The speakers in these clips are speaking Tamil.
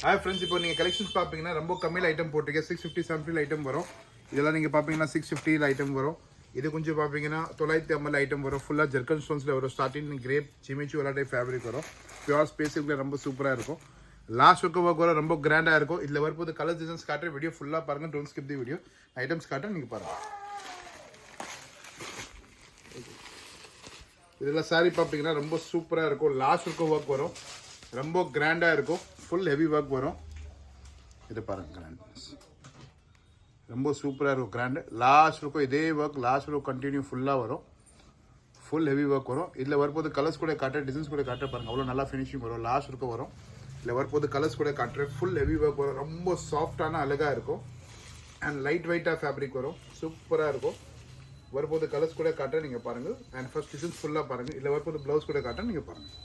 ஹாய் ஃப்ரெண்ட்ஸ், இப்போ நீங்கள் கலெக்ஷன்ஸ் பார்ப்பீங்கன்னா ரொம்ப கம்மியில் ஐட்டம் போட்டிருக்கேன். 650 750 ஐட்டம் வரும். இதெல்லாம் நீங்கள் பார்ப்பீங்கன்னா 650 ஐட்டம் வரும். இது கொஞ்சம் பார்ப்பீங்கன்னா 950 ஐட்டம் வரும். ஃபுல்லாக ஜெர்கன் ஸ்டோன்ஸில் வரும். ஸ்டார்டிங் கிரேப் சிமிச்சு ஒரு டைப் ஃபேப்ரிக் வரும். பியூர் ஸ்பேஸுக்குள்ள ரொம்ப சூப்பராக இருக்கும். லாஸ்ட் ஒர்க் வர ரொம்ப கிராண்டாக இருக்கும். இதில் வரும்போது கலர் டிசைன்ஸ் காட்டுற வீடியோ ஃபுல்லாக பாருங்கள். Don't skip the video. Items காட்டுறேன், நீங்கள் பாருங்கள். இதெல்லாம் சாரி பார்ப்பீங்கன்னா ரொம்ப சூப்பராக இருக்கும். லாஸ்ட் ஒர்க் வரும். ரொம்ப கிராண்டாக இருக்கும். ஃபுல் ஹெவி ஒர்க் வரும். இது பாருங்கள், கிராண்ட் ரொம்ப சூப்பராக இருக்கும். கிராண்டு லாஸ்ட் இருக்கும். இதே ஒர்க் லாஸ்ட் ஒர்க் கண்டினியூ ஃபுல்லாக வரும். ஃபுல் ஹெவி ஒர்க் வரும். இதில் வரும்போது கலர்ஸ் கூட காட்டுற, டிசைன்ஸ் கூட காட்டுற பாருங்கள். அவ்வளோ நல்லா ஃபினிஷிங் வரும். லாஸ்ட் இருக்கும் வரும். இதில் வரும்போது கலர்ஸ் கூட காட்டுறேன். ஃபுல் ஹெவி ஒர்க் வரும். ரொம்ப சாஃப்டான அழகாக இருக்கும். அண்ட் லைட் வெயிட்டாக ஃபேப்ரிக் வரும். சூப்பராக இருக்கும். வரும்போது கலர்ஸ் கூட காட்டுறேன், நீங்கள் பாருங்கள். அண்ட் ஃபர்ஸ்ட் டிசைன்ஸ் ஃபுல்லாக பாருங்கள். இதில் வரும்போது ப்ளவுஸ் கூட காட்டுறேன், நீங்கள் பாருங்கள்.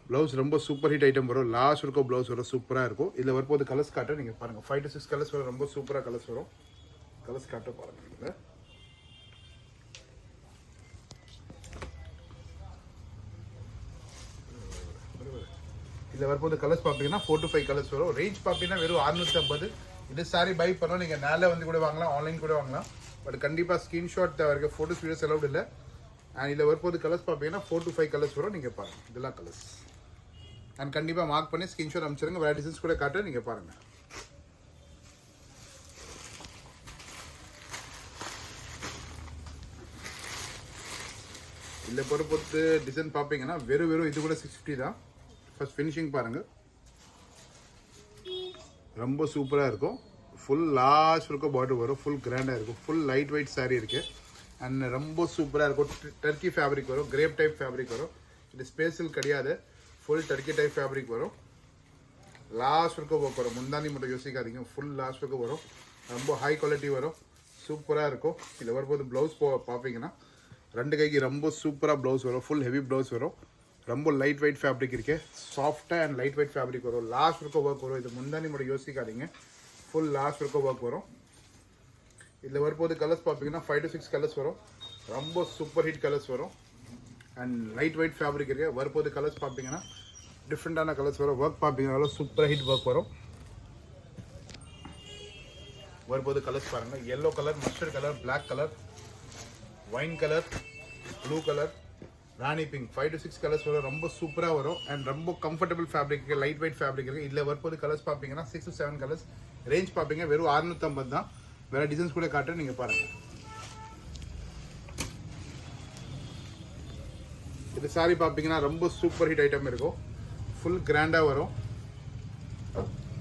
ப்ளவுஸ் ரொம்ப சூப்பர் ஹிட் ஐட்டம் வரும். லாஸ்ட் இருக்கும் ப்ளவுஸ் வரும். சூப்பராக இருக்கும். இதில் வரும்போது கலர்ஸ் காட்ட நீங்கள் பாருங்கள். 5 to 6 கலர்ஸ் வரும். ரொம்ப சூப்பராக கலர்ஸ் வரும். கலர்ஸ் காட்ட பாருங்கள். நீங்கள் இதில் வரும்போது கலர்ஸ் பார்ப்பீங்கன்னா 4 to 5 கலர்ஸ் வரும். ரேஞ்ச் பார்த்தீங்கன்னா வெறும் 650. இது சாரி பை பண்ணோம். நீங்கள் நேரில் வந்து கூட வாங்கலாம், ஆன்லைன் கூட வாங்கலாம். பட் கண்டிப்பாக ஸ்க்ரீன்ஷாட் தேவை இருக்குது. ஃபோட்டோஸ் வீடியோஸ் அலவுட் இல்லை. அண்ட் இதில் வரும்போது கலர்ஸ் பார்ப்பீங்கன்னா 4 to 5 கலர்ஸ் வரும். நீங்கள் பாருங்கள், இதெல்லாம் கலர்ஸ். அண்ட் கண்டிப்பாக மார்க் பண்ணி ஸ்கிரீன்ஷாட் அனுப்பிச்சிருங்க. வேறு டிசைன்ஸ் கூட காட்டுறேன், நீங்கள் பாருங்கள். இல்லை பொறுத்து டிசைன் பார்ப்பீங்கன்னா வெறும் இது கூட 650 தான். ஃபர்ஸ்ட் ஃபினிஷிங் பாருங்கள். ரொம்ப சூப்பராக இருக்கும். ஃபுல் லாஸ்ட் இருக்கும் பார்டர் வரும். ஃபுல் கிராண்டாக இருக்கும். ஃபுல் லைட் வெயிட் சாரீ இருக்குது. அண்ட் ரொம்ப சூப்பராக இருக்கும். டர்க்கி ஃபேப்ரிக் வரும். கிரேப் டைப் ஃபேப்ரிக் வரும். இது ஸ்பேஷல் கிடையாது. ஃபுல் டர்க்கி டைப் ஃபேப்ரிக் வரும். லாஸ்ட் வரைக்கும் ஒர்க் வரும். முந்தானி மட்டும் யோசிக்காதீங்க. ஃபுல் லாஸ்ட் வரைக்கும் வரும். ரொம்ப ஹை குவாலிட்டி வரும். சூப்பராக இருக்கும். இதில் வரும்போது ப்ளவுஸ் பார்ப்பீங்கன்னா 2 கைக்கு ரொம்ப சூப்பராக ப்ளவுஸ் வரும். ஃபுல் ஹெவி ப்ளவுஸ் வரும். ரொம்ப லைட் வெயிட் ஃபேப்ரிக் இருக்கு. சாஃப்டாக அண்ட் லைட் வெயிட் ஃபேப்ரிக் வரும். லாஸ்ட் வரைக்கும் ஒர்க் வரும். இது முந்தானி மட்டும் யோசிக்காதீங்க. ஃபுல் லாஸ்ட் வரைக்கும் ஒர்க் வரும். இதில் வரும்போது கலர்ஸ் பார்ப்பீங்கன்னா 5 to 6 கலர்ஸ் வரும். ரொம்ப சூப்பர் ஹிட் கலர்ஸ் வரும். அண்ட் லைட் வெயிட் ஃபேப்ரிக் இருக்குது. வரும்போது கலர்ஸ் பார்ப்பீங்கன்னா டிஃப்ரெண்ட்டான கலர்ஸ் வரும். ஒர்க் பார்ப்பீங்கன்னா சூப்பர் ஹிட் ஒர்க் வரும். வரும்போது கலர்ஸ் பாருங்கள். Yellow colour, mustard colour, black colour, wine colour, blue colour, rani pink, 5 to 6 colours வரும். ரொம்ப சூப்பராக வரும். அண்ட் ரொம்ப கம்ஃபர்டபுள் ஃபேப்ரிக் இருக்குது. லைட் வெயிட் ஃபேப்ரிக் இருக்குது. இதில் வரும்போது கலர்ஸ் பார்ப்பீங்கன்னா 6 to 7 கலர்ஸ். ரேஞ்ச் பார்ப்பீங்க வெறும் 650 தான். வேறு டிசைன்ஸ் கூட காட்டுறேன், நீங்கள் பாருங்கள். இது சாரி பார்ப்பீங்கன்னா ரொம்ப சூப்பர் ஹிட் ஐட்டம் இருக்கும். ஃபுல் கிராண்டாக வரும்.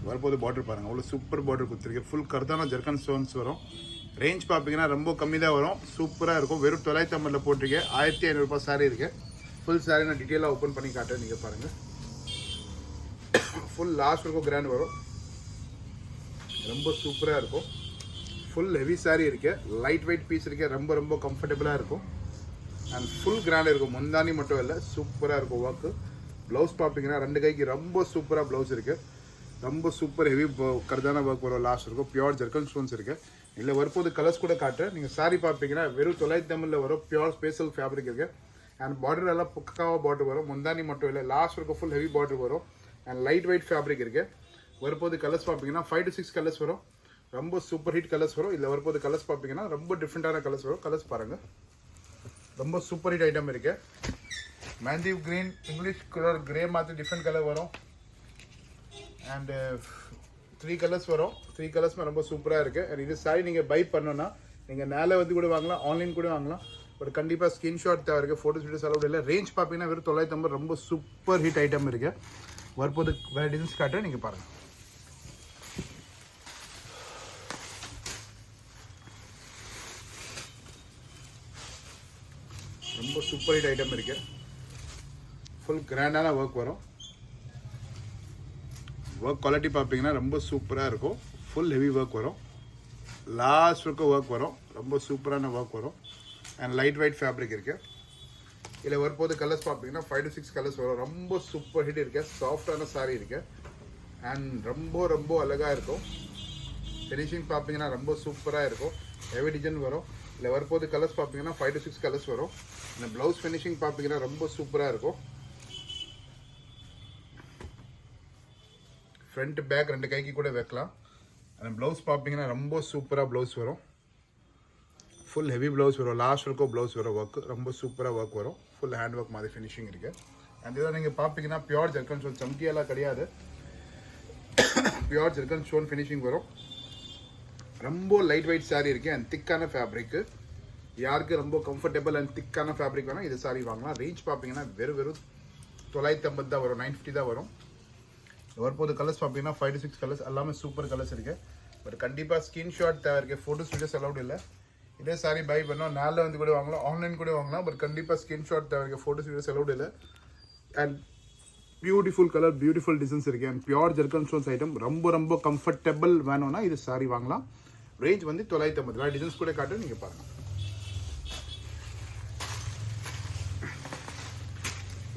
வரும்போது பார்டர் பாருங்கள். அவ்வளோ சூப்பர் பார்டர் கொடுத்துருக்கு. ஃபுல் கர்தானா ஜெர்கன் ஸ்டோன்ஸ் வரும். ரேஞ்ச் பார்ப்பீங்கன்னா ரொம்ப கம்மி தான் வரும். சூப்பராக இருக்கும். வெறும் 950 போட்டிருக்கேன். 1500 ரூபாய் சாரி இருக்குது. ஃபுல் சாரி நான் டீட்டெயிலாக ஓப்பன் பண்ணி காட்டுறேன், நீங்கள் பாருங்கள். ஃபுல் லாஸ்ட் வரைக்கும் கிராண்ட் வரும். ரொம்ப சூப்பராக இருக்கும். ஃபுல் ஹெவி சாரி இருக்குது. லைட் வெயிட் பீஸ் இருக்குது. ரொம்ப ரொம்ப கம்ஃபர்டபுளாக இருக்கும். அண்ட் ஃபுல் கிராண்டாக இருக்கும். முந்தானி மட்டும் இல்லை, சூப்பராக இருக்கும் ஒர்க்கு. ப்ளவுஸ் பார்ப்பீங்கன்னா 2 கைக்கு ரொம்ப சூப்பராக ப்ளவுஸ் இருக்குது. ரொம்ப சூப்பர் ஹெவி கர்தான ஒர்க் வரும். லாஸ்ட் இருக்கும். பியூர் ஜெர்கன் ஸ்டோன்ஸ் இருக்குது. இல்லை வரும்போது கலர்ஸ் கூட காட்டுறேன். நீங்கள் சாரி பார்ப்பீங்கன்னா வெறும் 950 வரும். பியூர் ஸ்பேஷல் ஃபேப்ரிக் இருக்குது. அண்ட் பார்டர் எல்லாம் பக்காவாக பார்டர் வரும். முந்தானி மட்டும் இல்லை, லாஸ்ட் இருக்கும். ஃபுல் ஹெவி பார்டர் வரும். அண்ட் லைட் வெயிட் ஃபேப்ரிக் இருக்குது. வரும்போது கலர்ஸ் பார்ப்பீங்கன்னா 5 to 6 கலர்ஸ் வரும். ரொம்ப சூப்பர் ஹிட் கலர்ஸ் வரும். இல்லை வரும்போது கலர்ஸ் பார்ப்பீங்கன்னா ரொம்ப டிஃப்ரெண்ட்டான கலர்ஸ் வரும். கலர்ஸ் பாருங்கள். ரொம்ப சூப்பர் ஹிட் ஐட்டம் இருக்கு. மேண்டிவ் கிரீன், இங்கிலீஷ் கலர், கிரே மாதிரி டிஃப்ரெண்ட் கலர் வரும். அண்டு 3 கலர்ஸ் வரும். 3 கலர்ஸ்மே ரொம்ப சூப்பராக இருக்குது. அண்ட் இது சாரி நீங்கள் பை பண்ணோன்னா நீங்கள் நேரில் வந்து கூட வாங்கலாம், ஆன்லைன் கூட வாங்கலாம். பட் கண்டிப்பாக ஸ்க்ரீன்ஷாட் தேவை இருக்குது. ஃபோட்டோஸ் வீடியோஸ் அலவுட் இல்லை. ரேஞ்ச் பார்த்தீங்கன்னா வெறும் 950. ரொம்ப சூப்பர் ஹிட் ஐட்டம் இருக்குது. வரும்போது வேறு டிசைன்ஸ் காட்டுறேன், நீங்கள் பாருங்கள். ரொம்ப சூப்பர் ஹிட் ஐட்டம் இருக்குது. ஃபுல் கிராண்டான ஒர்க் வரும். ஒர்க் குவாலிட்டி பார்ப்பீங்கன்னா ரொம்ப சூப்பராக இருக்கும். ஃபுல் ஹெவி ஒர்க் வரும். லாஸ்ட் வரைக்கும் ஒர்க் வரும். ரொம்ப சூப்பரான ஒர்க் வரும். அண்ட் லைட் வெயிட் ஃபேப்ரிக் இருக்குது. இதில் வரும்போது கலர்ஸ் பார்ப்பீங்கன்னா 5 to 6 கலர்ஸ் வரும். ரொம்ப சூப்பர் ஹிட் இருக்குது. சாஃப்டான சாரீ இருக்குது. அண்ட் ரொம்ப ரொம்ப அழகாக இருக்கும். ஃபினிஷிங் பார்ப்பீங்கன்னா ரொம்ப சூப்பராக இருக்கும். ஹெவி டிசைன் வரும். இல்லை வரும்போது கலர்ஸ் பார்ப்பீங்கன்னா 5 to 6 கலர்ஸ் வரும். இந்த ப்ளவுஸ் ஃபினிஷிங் பார்ப்பீங்கன்னா ரொம்ப சூப்பராக இருக்கும். ஃப்ரண்ட் பேக் ரெண்டு கைக்கு கூட வைக்கலாம். அந்த ப்ளவுஸ் பார்ப்பீங்கன்னா ரொம்ப சூப்பராக ப்ளவுஸ் வரும். ஃபுல் ஹெவி ப்ளவுஸ் வரும். லாஸ்ட் வரைக்கும் ப்ளவுஸ் வரும். ஒர்க் ரொம்ப சூப்பராக ஒர்க் வரும். ஃபுல் ஹேண்ட் ஒர்க் மாதிரி ஃபினிஷிங் இருக்குது. அண்ட் இதில் நீங்கள் பார்ப்பீங்கன்னா பியூர் ஜர்க்கன் ஸ்டோன், சம்கியெல்லாம் கிடையாது. பியூர் ஜர்க்கன் ஸ்டோன் ஃபினிஷிங் வரும். ரொம்ப லைட் வெயிட் சாரீ இருக்குது அண்ட் திக்கான ஃபேப்ரிக்கு. யாருக்கு ரொம்ப கம்ஃபர்டபுள் அண்ட் திக்கான ஃபேப்ரிக் வேணும் இது சாரீ வாங்கலாம். ரேஞ்ச் பார்ப்பீங்கன்னா வெறும் 950 தான் வரும், 950 தான் வரும். வரப்போது கலர்ஸ் பார்ப்பீங்கன்னா 5 to 6 கலர்ஸ் எல்லாமே சூப்பர் கலர்ஸ் இருக்குது. பட் கண்டிப்பாக ஸ்க்ரீன்ஷாட் தேவை இருக்குது. ஃபோட்டோஸ் வீடியோஸ் அலௌட் இல்லை. இதே சாரீ பை பண்ணோம் நேரில் வந்து கூட வாங்கலாம், ஆன்லைன் கூட வாங்கலாம். பட் கண்டிப்பாக ஸ்க்ரீன்ஷாட் தேவை இருக்குது. ஃபோட்டோஸ் வீடியோஸ் அலௌட் இல்லை. And beautiful colour, beautiful designs இருக்குது. And pure zircon stones item ரொம்ப கம்ஃபர்டபுள் வேணும்னா இது சாரீ வாங்கலாம். ரேஞ்ச் வந்து 950. டிசைன்ஸ் கூட காட்டு நீங்கள் பாருங்கள்.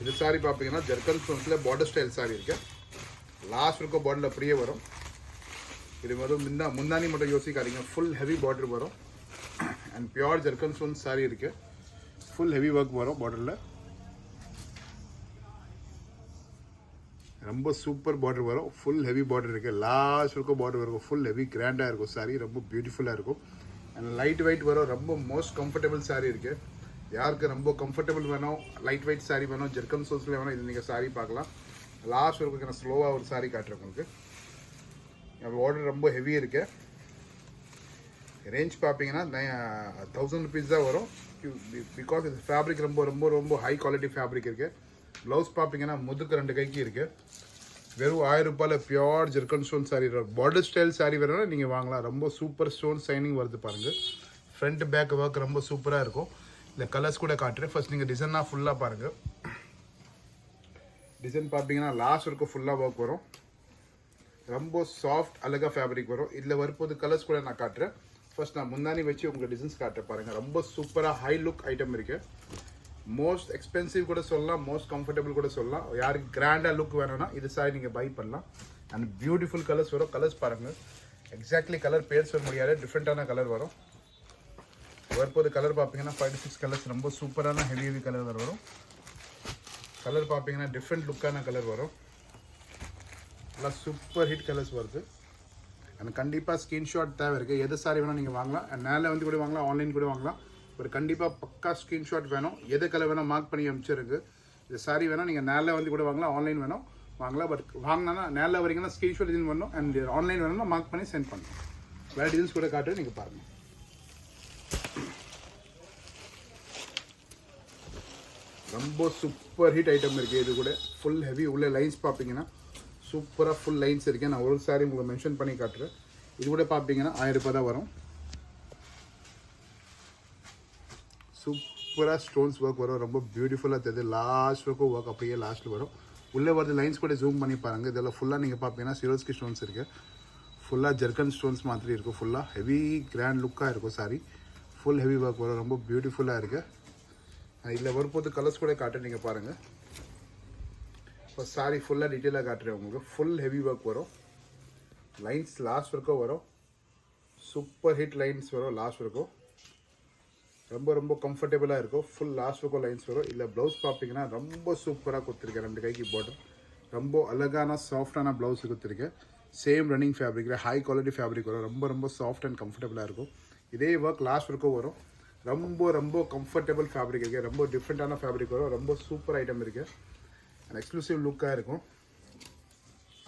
இது சாரீ பார்ப்பீங்கன்னா ஜர்க்கன் ஸ்டோன்ஸில் பார்டர் ஸ்டைல் சாரீ இருக்குது. லாஸ்ட் இருக்க பார்டரில் அப்படியே வரும். இது வரும் முந்தானி மட்டும் யோசிக்காதீங்க. ஃபுல் ஹெவி பார்டர் வரும். And pure zircon stones sari இருக்குது. ஃபுல் ஹெவி ஒர்க் வரும் பார்டரில். ரொம்ப சூப்பர் பார்டர் வரும். ஃபுல் ஹெவி பார்டர் இருக்குது. லாஸ்ட் இருக்கும் பார்டர் வரும். ஃபுல் ஹெவி கிராண்டாக இருக்கும் சாரீ. ரொம்ப பியூட்டிஃபுல்லாக இருக்கும். அண்ட் லைட் வெயிட் வரும். ரொம்ப மோஸ்ட் கம்ஃபர்டபுள் சாரீ இருக்குது. யாருக்கு ரொம்ப கம்ஃபர்டபுள் வேணும், லைட் வெயிட் சாரீ வேணும், ஜர்க்கன் ஸ்டோன்ஸில் வேணும், இது நீங்கள் சாரீ பார்க்கலாம். லாஸ்ட் வரைக்கும் நான் ஸ்லோவாக ஒரு சாரீ காட்டுறேன் உங்களுக்கு. ஆர்டர் ரொம்ப ஹெவி இருக்குது. ரேஞ்ச் பார்ப்பீங்கன்னா 1000 rupees தான் வரும். பிகாஸ் இது ஃபேப்ரிக் ரொம்ப ஹை குவாலிட்டி ஃபேப்ரிக் இருக்குது. ப்ளவுஸ் பார்ப்பீங்கன்னா முதுக்கு 2 கைக்கு இருக்குது. வெறும் 1000 ரூபாயில் pure zircon stone sari. Border style sari வேணும்னா நீங்கள் வாங்கலாம். ரொம்ப சூப்பர் ஸ்டோன் சைனிங் வருது பாருங்கள். ஃப்ரண்ட் பேக் ஒர்க் ரொம்ப சூப்பராக இருக்கும். இல்லை கலர்ஸ் கூட காட்டுறேன். ஃபர்ஸ்ட் நீங்கள் டிசைனாக ஃபுல்லாக பாருங்கள். டிசைன் பார்ப்பீங்கன்னா லாஸ்ட் வரைக்கும் ஃபுல்லாக ஒர்க் வரும். ரொம்ப சாஃப்ட் அழகாக ஃபேப்ரிக் வரும். இதில் வரும்போது கலர்ஸ் கூட நான் காட்டுறேன். ஃபர்ஸ்ட் நான் முந்தானி வச்சு உங்களுக்கு டிசைன்ஸ் காட்டுறேன் பாருங்கள். ரொம்ப சூப்பராக ஹை லுக் ஐட்டம் இருக்குது. மோஸ்ட் எக்ஸ்பென்சிவ் கூட சொல்லலாம், மோஸ்ட் கம்ஃபர்டபுள் கூட சொல்லலாம். யாருக்கு கிராண்டாக லுக் வேணும்னா இது சாரி நீங்கள் பை பண்ணலாம். அண்ட் பியூட்டிஃபுல் கலர்ஸ் வரும். கலர்ஸ் பாருங்கள். எக்ஸாக்ட்லி கலர் பேர் சொல்ல முடியாது, டிஃப்ரெண்ட்டான கலர் வரும். வரப்போது கலர் பார்ப்பீங்கன்னா 5 to 6 கலர்ஸ். ரொம்ப சூப்பரான ஹெவி கலர் வரும். கலர் பார்ப்பீங்கன்னா டிஃப்ரெண்ட் லுக்கான கலர் வரும். எல்லாம் சூப்பர் ஹிட் கலர்ஸ் வருது. அண்ட் கண்டிப்பாக ஸ்க்ரீன்ஷாட் தேவை இருக்குது. எது சாரி வேணும் நீங்கள் வாங்கலாம். அண்ட் நேரில் வந்து கூட வாங்கலாம், ஆன்லைன் கூட வாங்கலாம். ஒரு கண்டிப்பாக பக்கா ஸ்க்ரீன்ஷாட் வேணும். எது கலர் வேணும் மார்க் பண்ணி அனுப்பிச்சிருக்கு. இது சாரி வேணும் நீங்கள் நேரில் வந்து கூட வாங்கலாம், ஆன்லைன் வேணும் வாங்கலாம். பட் வாங்கினா நேரில் வரீங்கன்னா ஸ்க்ரீன்ஷாட் டிசைன் பண்ணணும். அண்ட் ஆன்லைன் வேணும்னா மார்க் பண்ணி சென்ட் பண்ணணும். வேறு டிசைன்ஸ் கூட காட்டு நீங்கள் பாருங்கள். ரொம்ப சூப்பர் ஹிட் ஐட்டம் இருக்குது. இது கூட ஃபுல் ஹெவி உள்ள லைன்ஸ் பார்ப்பீங்கன்னா சூப்பராக ஃபுல் லைன்ஸ் இருக்குது. நான் ஒரு சாரி உங்களுக்கு மென்ஷன் பண்ணி காட்டுறேன். இது கூட பார்ப்பீங்கன்னா 1000 ரூபாய் தான் வரும். சூப்பராக ஸ்டோன்ஸ் ஒர்க் வரும். ரொம்ப பியூட்டிஃபுல்லாக தெரியுது. லாஸ்ட் வரைக்கும் ஒர்க் அப்படியே லாஸ்ட்டில் வரும். உள்ளே வரது லைன்ஸ் கூட ஜூம் பண்ணி பாருங்கள். இதெல்லாம் ஃபுல்லாக நீங்கள் பார்ப்பீங்கன்னா சிரோஸ்கி ஸ்டோன்ஸ் இருக்குது. ஃபுல்லாக ஜர்க்கன் ஸ்டோன்ஸ் மாதிரி இருக்கும். ஃபுல்லாக ஹெவி கிராண்ட் லுக்காக இருக்கும் சாரி. ஃபுல் ஹெவி ஒர்க் வரும். ரொம்ப பியூட்டிஃபுல்லாக இருக்குது. இதில் வரும்போது கலர்ஸ் கூட காட்டுறேன் நீங்கள் பாருங்கள். இப்போ சாரி ஃபுல்லாக டீட்டெயிலாக காட்டுறேன் உங்களுக்கு. ஃபுல் ஹெவி ஒர்க் வரும். லைன்ஸ் லாஸ்ட் வரைக்கும் வரும். சூப்பர் ஹிட் லைன்ஸ் வரும் லாஸ்ட் வரைக்கும். ரொம்ப கம்ஃபர்டபுளாக இருக்கும். ஃபுல் லாஸ்ட் வரைக்கும் லைன்ஸ் வரும். இல்லை ப்ளவுஸ் பார்ப்பீங்கன்னா ரொம்ப சூப்பராக கொடுத்துருக்கேன். 2 கைக்கு பார்டர் ரொம்ப அழகான சாஃப்டான ப்ளவுஸ் கொடுத்துருக்கேன். சேம் ரன்னிங் ஃபேப்ரிக்கில் ஹை குவாலிட்டி ஃபேப்ரிக் வரும். ரொம்ப சாஃப்ட் அண்ட் கம்ஃபர்டபுளாக இருக்கும். இதே ஒர்க் லாஸ்ட் வரைக்கும் வரும். ரொம்ப கம்ஃபர்டபுள் ஃபேப்ரிக் இருக்குது. ரொம்ப டிஃப்ரெண்ட்டான ஃபேப்ரிக் வரும். ரொம்ப சூப்பர் ஐட்டம் இருக்குது. அண்ட் எக்ஸ்க்ளூசிவ் லுக்காக இருக்கும்.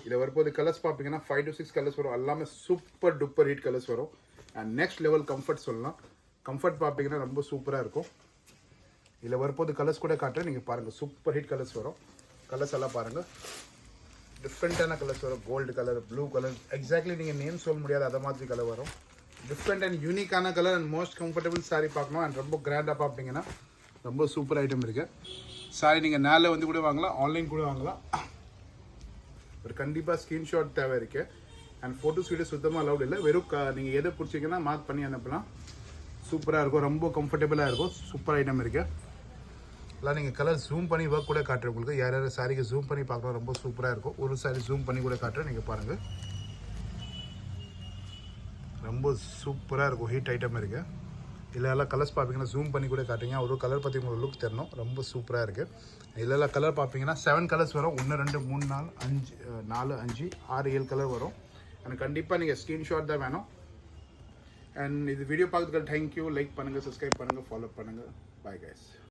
இதில் வரும்போது கலர்ஸ் பார்ப்பீங்கன்னா 5 to 6 கலர்ஸ் வரும். எல்லாமே சூப்பர் டூப்பர் ஹிட் கலர்ஸ் வரும். அண்ட் நெக்ஸ்ட் லெவல் கம்ஃபர்ட் சொல்லலாம். கம்ஃபர்ட் பார்ப்பீங்கன்னா ரொம்ப சூப்பராக இருக்கும். இதில் வரும்போது கலர்ஸ் கூட காட்டுறேன் நீங்கள் பாருங்கள். சூப்பர் ஹிட் கலர்ஸ் வரும். கலர்ஸ் எல்லாம் பாருங்கள். டிஃப்ரெண்ட்டான கலர்ஸ் வரும். Gold colour, blue colour, exactly நீங்கள் நேம் சொல்ல முடியாது அதை மாதிரி கலர் வரும். டிஃப்ரெண்ட் அண்ட் யூனிக்கான colour and most comfortable sari பார்க்கணும். அண்ட் ரொம்ப கிராண்டாக பார்ப்பீங்கன்னா ரொம்ப சூப்பர் ஐட்டம் இருக்குது. சாரி நீங்கள் நேரில் வந்து கூட வாங்கலாம், ஆன்லைன் கூட வாங்கலாம். ஒரு கண்டிப்பாக ஸ்க்ரீன்ஷாட் தேவை இருக்குது. அண்ட் ஃபோட்டோஸ் வீடியோ சுத்தமாக அலௌட் இல்லை. வெறும் நீங்கள் எதை பிடிச்சிங்கன்னா மார்க் பண்ணி அனுப்பலாம். சூப்பராக இருக்கும். ரொம்ப கம்ஃபர்டபுளாக இருக்கும். சூப்பர் ஐட்டம் இருக்குது. எல்லாம் நீங்கள் கலர் ஜூம் பண்ணி ஒர்க் கூட காட்டுறேன் உங்களுக்கு. யார் சாரிக்கு ஜூம் பண்ணி பார்க்கலாம். ரொம்ப சூப்பராக இருக்கும். ஒரு சாரி ஜூம் பண்ணி கூட காட்டுறேன் நீங்கள் பாருங்கள். ரொம்ப சூப்பராக இருக்கும். ஹீட் ஐட்டம் இருக்குது. எல்லாம் கலர்ஸ் பார்ப்பீங்கன்னா ஜூம் பண்ணி கூட காட்டுறீங்க. ஒரு கலர் பற்றி உங்களுக்கு லுக் தரணும். ரொம்ப சூப்பராக இருக்குது. எல்லாம் கலர் பார்ப்பீங்கன்னா 7 கலர்ஸ் வரும். 1 2 3 4 5 6 7 கலர் வரும். எனக்கு கண்டிப்பாக நீங்கள் ஸ்க்ரீன்ஷாட் தான் வேணும். அண்ட் இது வீடியோ பார்க்குறதுக்கு தேங்க்யூ. லைக் பண்ணுங்கள், சப்ஸ்கிரைப் பண்ணுங்கள், ஃபாலோ பண்ணுங்கள். Bye guys.